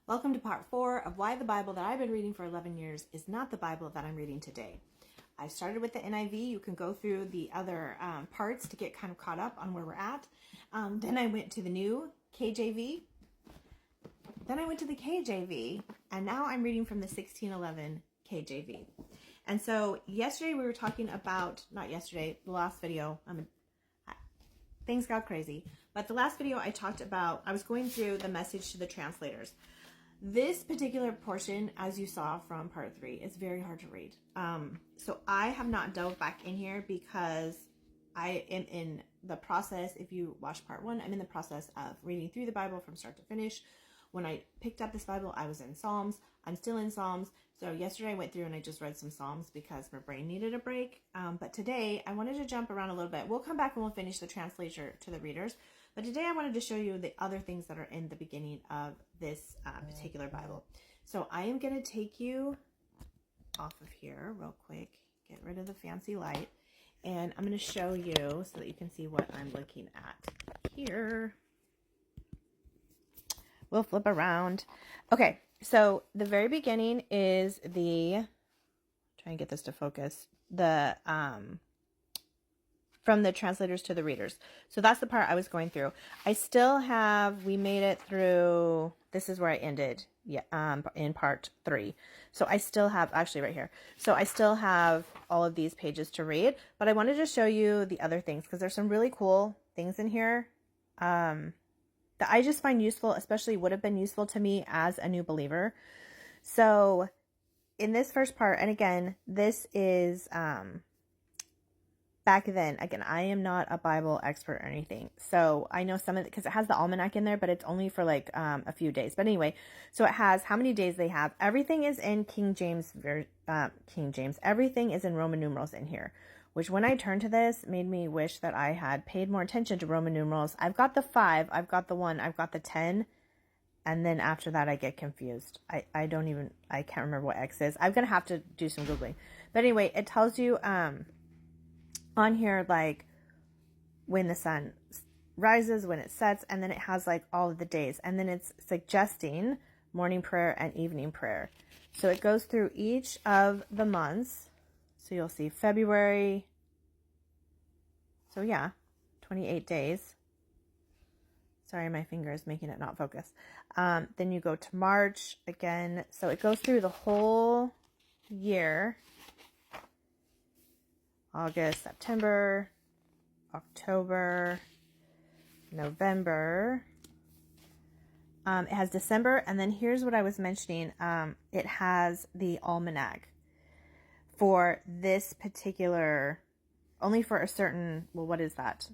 Welcome to part 4 of why the Bible that I've been reading for 11 years is not the Bible that I'm reading today. I started with the NIV. You can go through the other parts to get kind of caught up on where we're at. Then I went to the new KJV. Then I went to the KJV, and now I'm reading from the 1611 KJV. And so yesterday we were talking about, not yesterday, the last video, things got crazy. But the last video I talked about, I was going through the message to the translators. This particular portion, as you saw from part 3, is very hard to read. So I have not dove back in here because I am in the process. If you watch part 1, I'm in the process of reading through the Bible from start to finish. When I picked up this Bible, I was in Psalms. I'm still in Psalms. So yesterday I went through and I just read some Psalms because my brain needed a break. But today I wanted to jump around a little bit. We'll come back and we'll finish the translation to the readers. But today I wanted to show you the other things that are in the beginning of this particular Bible. So I am going to take you off of here real quick. Get rid of the fancy light. And I'm going to show you so that you can see what I'm looking at here. We'll flip around. Okay, so the very beginning is try and get this to focus, from the translators to the readers. So that's the part I was going through. I still have, we made it through, this is where I ended, in part 3. So I still have, actually right here. So I still have all of these pages to read, but I wanted to show you the other things because there's some really cool things in here that I just find useful, especially would have been useful to me as a new believer. So in this first part, and again, this is, back then, again, I am not a Bible expert or anything. So I know some of it, because it has the almanac in there, but it's only for like a few days. But anyway, so it has how many days they have. Everything is in King James. Everything is in Roman numerals in here, which when I turned to this made me wish that I had paid more attention to Roman numerals. I've got the 5, I've got the 1, I've got the 10. And then after that, I get confused. I can't remember what X is. I'm going to have to do some Googling. But anyway, it tells you, on here, like when the sun rises, when it sets, and then it has like all of the days, and then it's suggesting morning prayer and evening prayer. So it goes through each of the months. So you'll see February. So yeah, 28 days. Sorry, my finger is making it not focus. Then you go to March again. So it goes through the whole year. August, September, October, November. It has December, and then here's what I was mentioning. It has the almanac for this particular, only for a certain, well, what is that?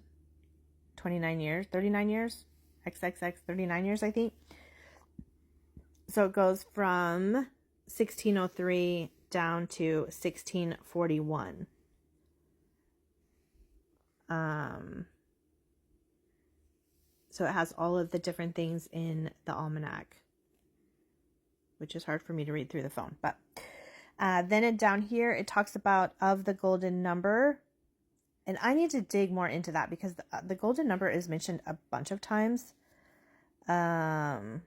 29 years, 39 years? XXX, 39 years, I think. So it goes from 1603 down to 1641. So it has all of the different things in the almanac, which is hard for me to read through the phone. But then down here, it talks about of the golden number. And I need to dig more into that because the golden number is mentioned a bunch of times. And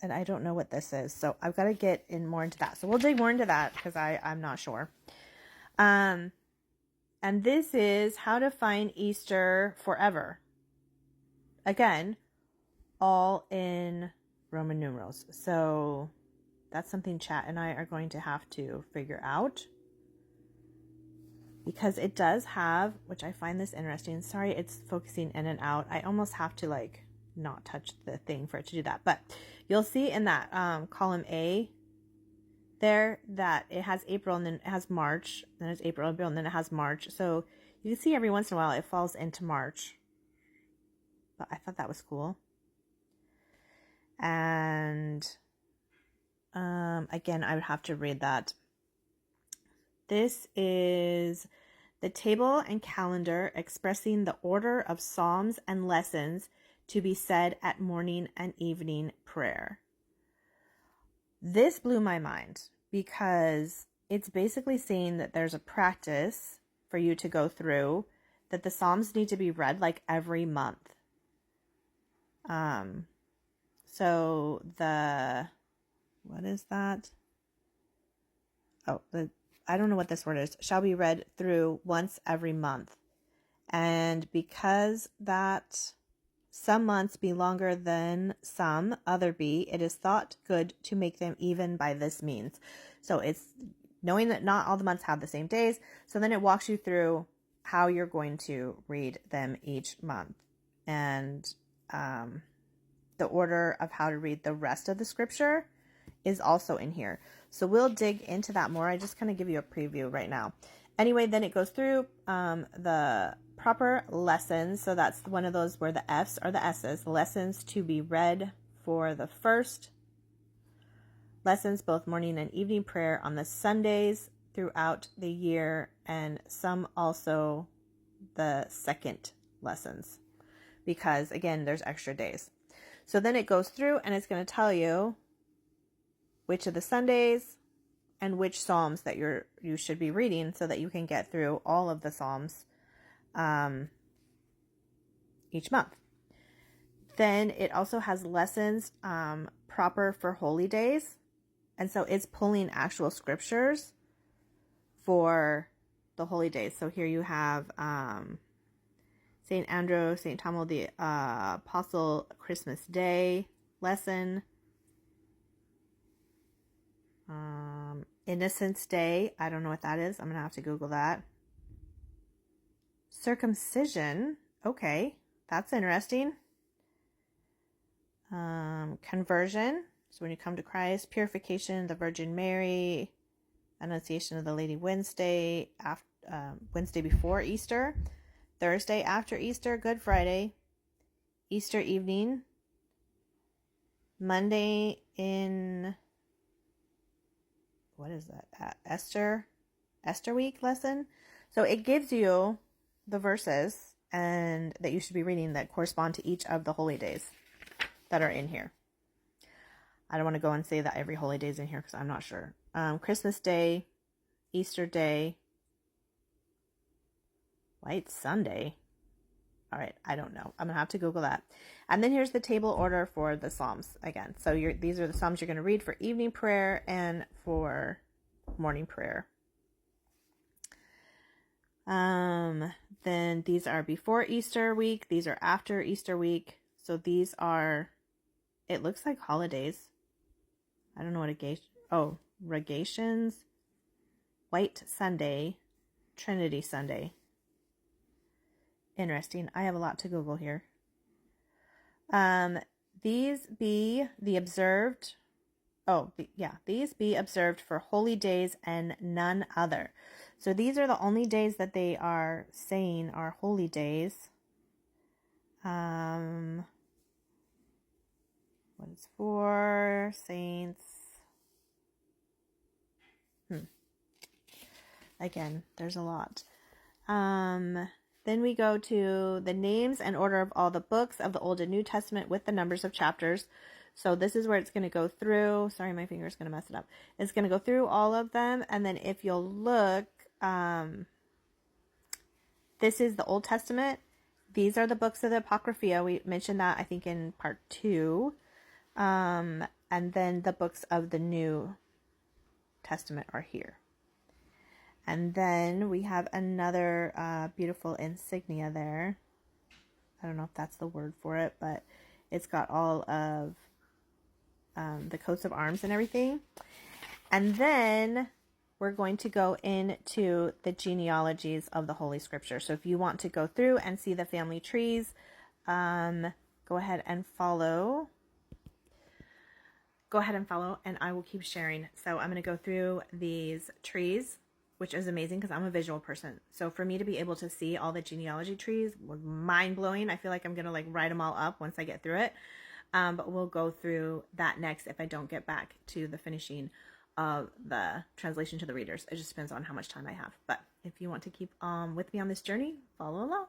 I don't know what this is. So I've got to get in more into that. So we'll dig more into that because I'm not sure. And this is how to find Easter forever. Again, all in Roman numerals. So that's something Chat and I are going to have to figure out. Because it does have, which I find this interesting. Sorry, it's focusing in and out. I almost have to like not touch the thing for it to do that. But you'll see in that column A there that it has April and then it has March, then it's April, and then it has March. So you can see every once in a while it falls into March. But I thought that was cool. And again, I would have to read that. This is the table and calendar expressing the order of psalms and lessons to be said at morning and evening prayer. This blew my mind because it's basically saying that there's a practice for you to go through, that the Psalms need to be read like every month. So what is that? Oh, I don't know what this word is. Shall be read through once every month. And because that some months be longer than some other be, it is thought good to make them even by this means. So it's knowing that not all the months have the same days. So then it walks you through how you're going to read them each month. And the order of how to read the rest of the scripture is also in here. So we'll dig into that more. I just kind of give you a preview right now. Anyway, then it goes through the proper lessons. So that's one of those where the F's are the S's. Lessons to be read for the first. Lessons, both morning and evening prayer on the Sundays throughout the year. And some also the second lessons. Because, again, there's extra days. So then it goes through and it's going to tell you which of the Sundays and which Psalms that you should be reading so that you can get through all of the Psalms each month. Then it also has lessons proper for holy days. And so it's pulling actual scriptures for the holy days. So here you have St. Andrew, St. Thomas the Apostle, Christmas Day lesson. Innocence Day. I don't know what that is. I'm going to have to Google that. Circumcision. Okay. That's interesting. Conversion. So when you come to Christ. Purification, the Virgin Mary. Annunciation of the Lady Wednesday. Wednesday before Easter. Thursday after Easter, Good Friday, Easter evening, Monday in, what is that? Esther week lesson. So it gives you the verses and that you should be reading that correspond to each of the holy days that are in here. I don't want to go and say that every holy day is in here because I'm not sure. Christmas Day, Easter Day, White Sunday. All right, I don't know. I'm going to have to Google that. And then here's the table order for the Psalms again. So these are the Psalms you're going to read for evening prayer and for morning prayer. Then these are before Easter week. These are after Easter week. So these are, it looks like holidays. I don't know what Rogations, White Sunday, Trinity Sunday. Interesting. I have a lot to Google here. These be observed for holy days and none other. So these are the only days that they are saying are holy days. What is for saints? Again, there's a lot. Then we go to the names and order of all the books of the Old and New Testament with the numbers of chapters. So this is where it's going to go through. Sorry, my finger's going to mess it up. It's going to go through all of them. And then if you'll look, this is the Old Testament. These are the books of the Apocrypha. We mentioned that, I think, in part 2. And then the books of the New Testament are here. And then we have another beautiful insignia there. I don't know if that's the word for it, but it's got all of the coats of arms and everything. And then we're going to go into the genealogies of the Holy Scripture. So if you want to go through and see the family trees, go ahead and follow. Go ahead and follow, and I will keep sharing. So I'm going to go through these trees, which is amazing because I'm a visual person. So for me to be able to see all the genealogy trees was mind-blowing. I feel like I'm going to write them all up once I get through it. But we'll go through that next if I don't get back to the finishing of the translation to the readers. It just depends on how much time I have. But if you want to keep with me on this journey, follow along.